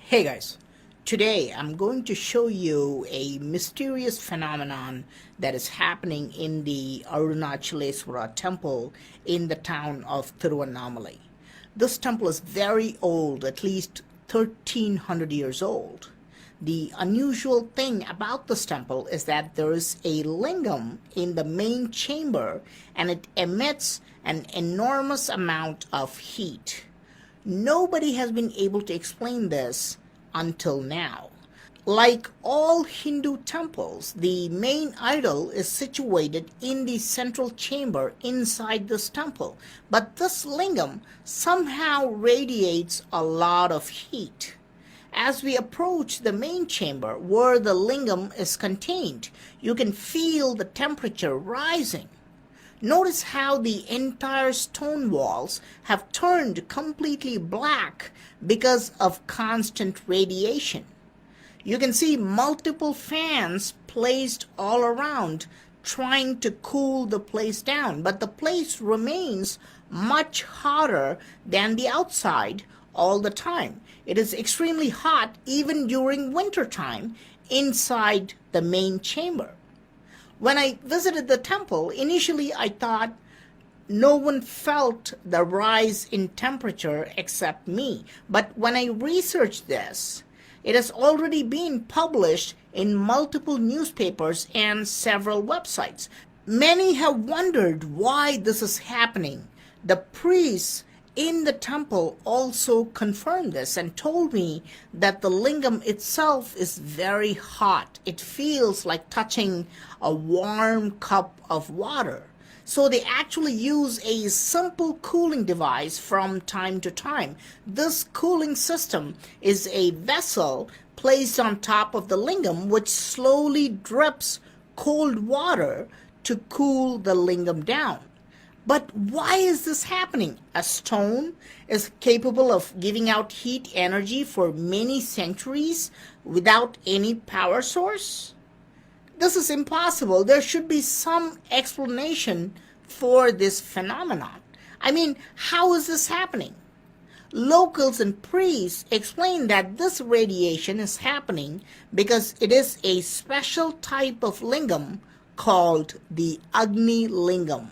Hey guys, today I'm going to show you a mysterious phenomenon that is happening in the Arunachaleswara temple in the town of Tiruvannamalai. This temple is very old, at least 1300 years old. The unusual thing about this temple is that there is a lingam in the main chamber and it emits an enormous amount of heat. Nobody has been able to explain this until now. Like all Hindu temples, the main idol is situated in the central chamber inside this temple. But this lingam somehow radiates a lot of heat. As we approach the main chamber where the lingam is contained, you can feel the temperature rising. Notice how the entire stone walls have turned completely black because of constant radiation. You can see multiple fans placed all around trying to cool the place down, but the place remains much hotter than the outside all the time. It is extremely hot even during winter time inside the main chamber. When I visited the temple, initially I thought no one felt the rise in temperature except me. But when I researched this, it has already been published in multiple newspapers and several websites. Many have wondered why this is happening. The priests in the temple also confirmed this and told me that the lingam itself is very hot. It feels like touching a warm cup of water. So they actually use a simple cooling device from time to time. This cooling system is a vessel placed on top of the lingam which slowly drips cold water to cool the lingam down. But why is this happening? A stone is capable of giving out heat energy for many centuries without any power source? This is impossible. There should be some explanation for this phenomenon. I mean, how is this happening? Locals and priests explain that this radiation is happening because it is a special type of lingam called the Agni Lingam.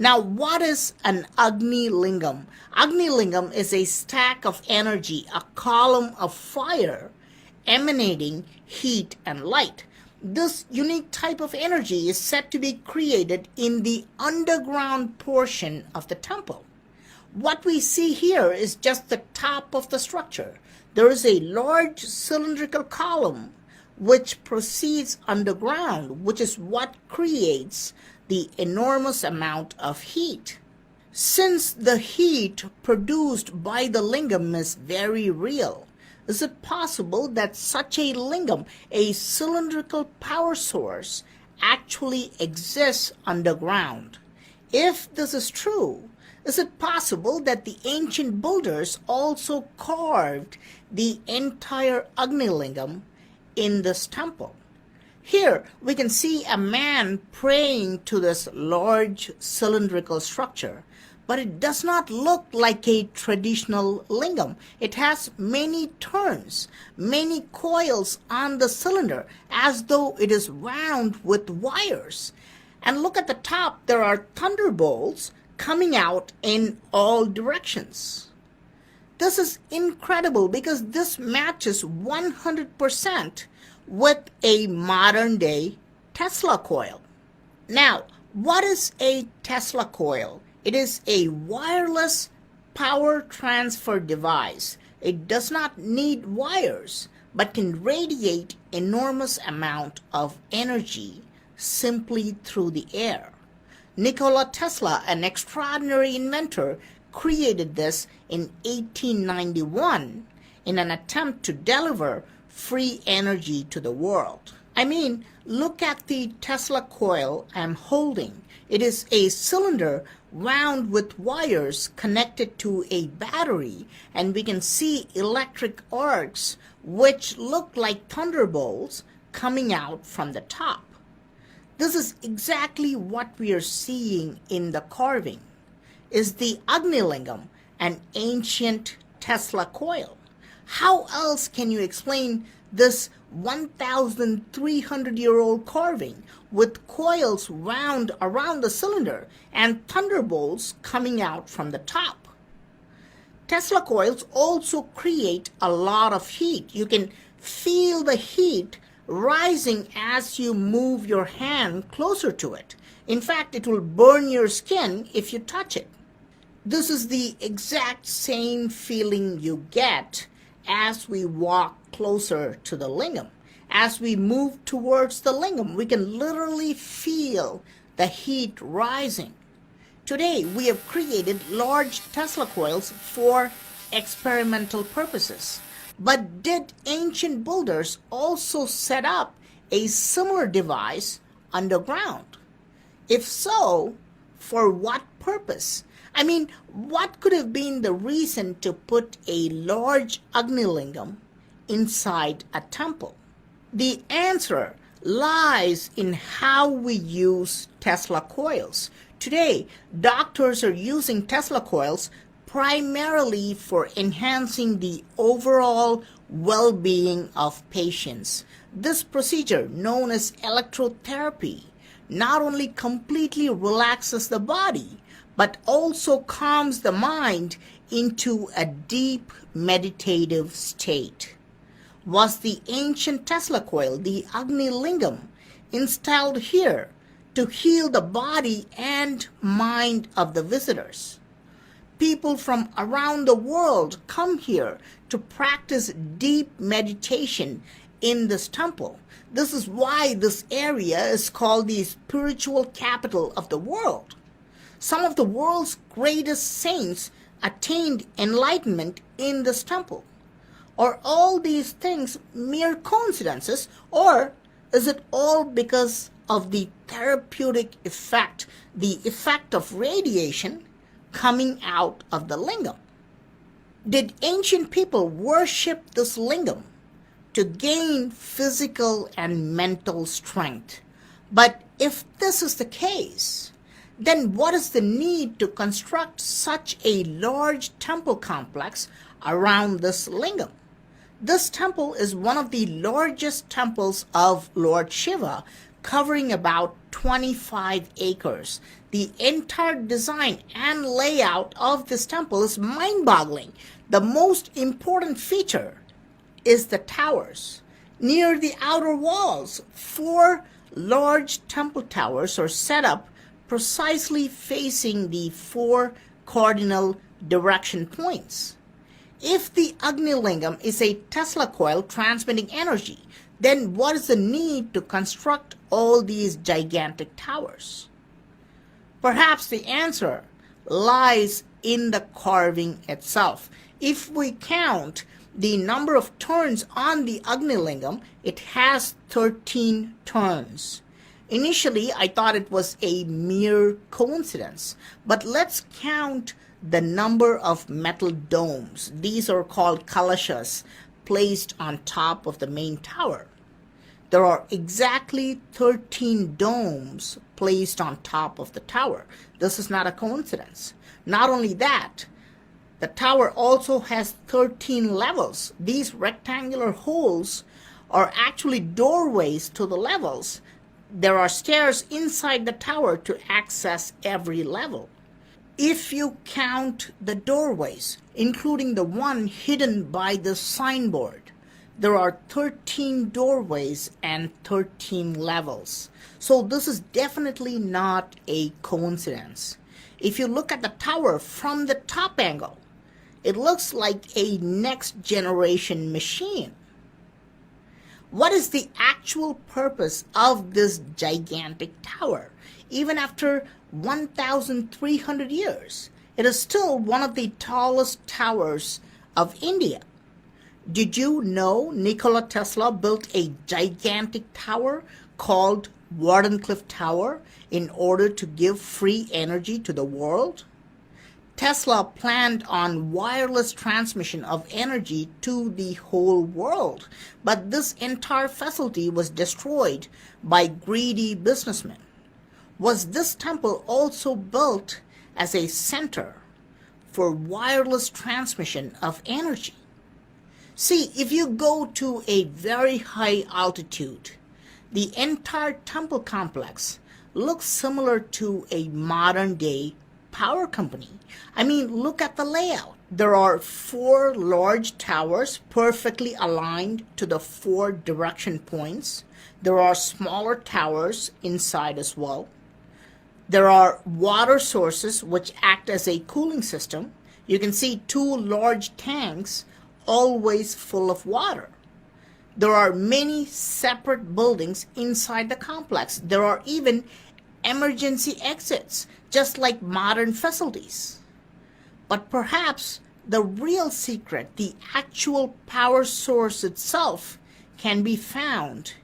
Now, what is an Agni Lingam? Agni Lingam is a stack of energy, a column of fire emanating heat and light. This unique type of energy is said to be created in the underground portion of the temple. What we see here is just the top of the structure. There is a large cylindrical column which proceeds underground, which is what creates the enormous amount of heat. Since the heat produced by the lingam is very real, is it possible that such a lingam, a cylindrical power source, actually exists underground? If this is true, is it possible that the ancient builders also carved the entire Agni Lingam in this temple? Here we can see a man praying to this large cylindrical structure, but it does not look like a traditional lingam. It has many turns, many coils on the cylinder, as though it is round with wires. And look at the top, there are thunderbolts coming out in all directions. This is incredible because this matches 100% with a modern day Tesla coil. Now, what is a Tesla coil? It is a wireless power transfer device. It does not need wires, but can radiate enormous amount of energy simply through the air. Nikola Tesla, an extraordinary inventor, created this in 1891 in an attempt to deliver free energy to the world. I mean, look at the Tesla coil I'm holding. It is a cylinder wound with wires connected to a battery, and we can see electric arcs which look like thunderbolts coming out from the top. This is exactly what we are seeing in the carving. Is the Agni Lingam an ancient Tesla coil? How else can you explain this 1,300-year-old carving with coils wound around the cylinder and thunderbolts coming out from the top? Tesla coils also create a lot of heat. You can feel the heat rising as you move your hand closer to it. In fact, it will burn your skin if you touch it. This is the exact same feeling you get as we walk closer to the lingam. As we move towards the lingam, we can literally feel the heat rising. Today, we have created large Tesla coils for experimental purposes. But did ancient builders also set up a similar device underground? If so, for what purpose? I mean, what could have been the reason to put a large Agni lingam inside a temple? The answer lies in how we use Tesla coils. Today, doctors are using Tesla coils primarily for enhancing the overall well-being of patients. This procedure, known as electrotherapy, not only completely relaxes the body, but also calms the mind into a deep meditative state. Was the ancient Tesla coil, the Agni Lingam, installed here to heal the body and mind of the visitors? People from around the world come here to practice deep meditation in this temple. This is why this area is called the spiritual capital of the world. Some of the world's greatest saints attained enlightenment in this temple. Are all these things mere coincidences, or is it all because of the therapeutic effect, the effect of radiation coming out of the lingam? Did ancient people worship this lingam to gain physical and mental strength? But if this is the case, then what is the need to construct such a large temple complex around this lingam? This temple is one of the largest temples of Lord Shiva, covering about 25 acres. The entire design and layout of this temple is mind-boggling. The most important feature is the towers. Near the outer walls, 4 large temple towers are set up precisely facing the 4 cardinal direction points. If the Agni Lingam is a Tesla coil transmitting energy, then what is the need to construct all these gigantic towers? Perhaps the answer lies in the carving itself. If we count the number of turns on the Agni Lingam, it has 13 turns. Initially, I thought it was a mere coincidence, but let's count the number of metal domes. These are called kalashas, placed on top of the main tower. There are exactly 13 domes placed on top of the tower. This is not a coincidence. Not only that, the tower also has 13 levels. These rectangular holes are actually doorways to the levels. There are stairs inside the tower to access every level. If you count the doorways, including the one hidden by the signboard, there are 13 doorways and 13 levels. So this is definitely not a coincidence. If you look at the tower from the top angle, it looks like a next generation machine. What is the actual purpose of this gigantic tower? Even after 1,300 years, it is still one of the tallest towers of India. Did you know Nikola Tesla built a gigantic tower called Wardenclyffe Tower in order to give free energy to the world? Tesla planned on wireless transmission of energy to the whole world, but this entire facility was destroyed by greedy businessmen. Was this temple also built as a center for wireless transmission of energy? See, if you go to a very high altitude, the entire temple complex looks similar to a modern day power company. I mean, look at the layout. There are 4 large towers perfectly aligned to the 4 direction points. There are smaller towers inside as well. There are water sources which act as a cooling system. You can see 2 large tanks always full of water. There are many separate buildings inside the complex. There are even emergency exits, just like modern facilities. But perhaps the real secret, the actual power source itself, can be found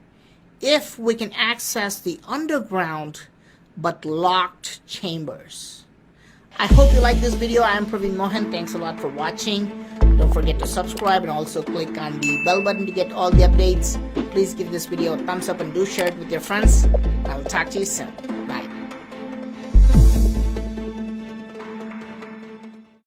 if we can access the underground but locked chambers. I hope you like this video. I am Praveen Mohan. Thanks a lot for watching. Don't forget to subscribe and also click on the bell button to get all the updates. Please give this video a thumbs up and do share it with your friends. I will talk to you soon. Bye.